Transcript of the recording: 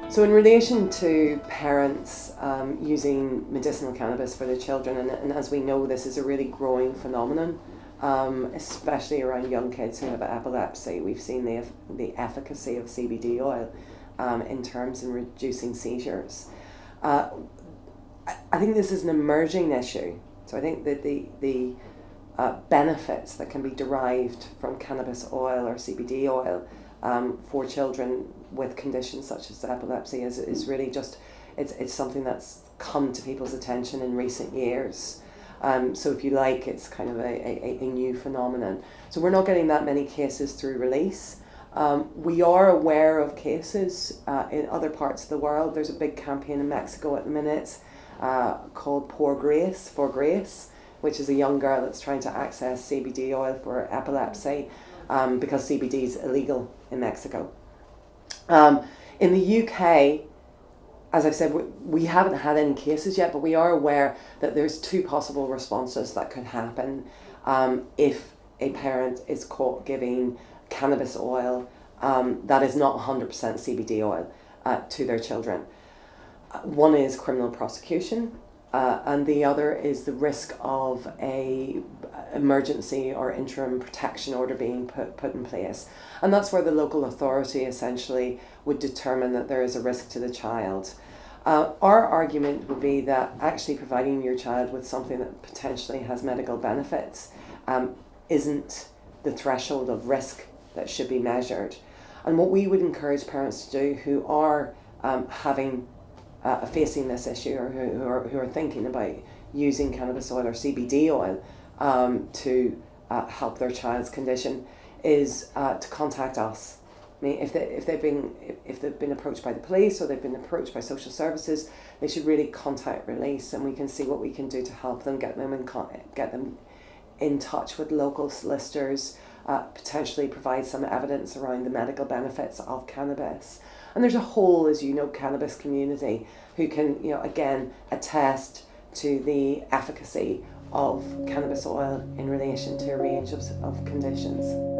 So in relation to parents using medicinal cannabis for their children, and as we know, this is a really growing phenomenon, especially around young kids who have epilepsy. We've seen the efficacy of CBD oil in terms of reducing seizures. I think this is an emerging issue. So I think that the benefits that can be derived from cannabis oil or CBD oil for children with conditions such as epilepsy is really just, it's something that's come to people's attention in recent years. So if you like, it's kind of a new phenomenon. So we're not getting that many cases through release. We are aware of cases in other parts of the world. There's a big campaign in Mexico at the minute called For Grace, which is a young girl that's trying to access CBD oil for epilepsy because CBD is illegal in Mexico. In the UK, as I've said, we haven't had any cases yet, but we are aware that there's two possible responses that could happen if a parent is caught giving cannabis oil that is not 100% CBD oil to their children. One is criminal prosecution, and the other is the risk of a emergency or interim protection order being put in place. And that's where the local authority essentially would determine that there is a risk to the child. Our argument would be that actually providing your child with something that potentially has medical benefits isn't the threshold of risk that should be measured. And what we would encourage parents to do who are facing this issue, or who are thinking about using cannabis oil or CBD oil to help their child's condition, is to contact us. I mean, if they've been approached by the police or they've been approached by social services, they should really contact Release, and we can see what we can do to help them, get them in touch with local solicitors, potentially provide some evidence around the medical benefits of cannabis. And there's a whole, as you know, cannabis community who can, again, attest to the efficacy of cannabis oil in relation to a range of conditions.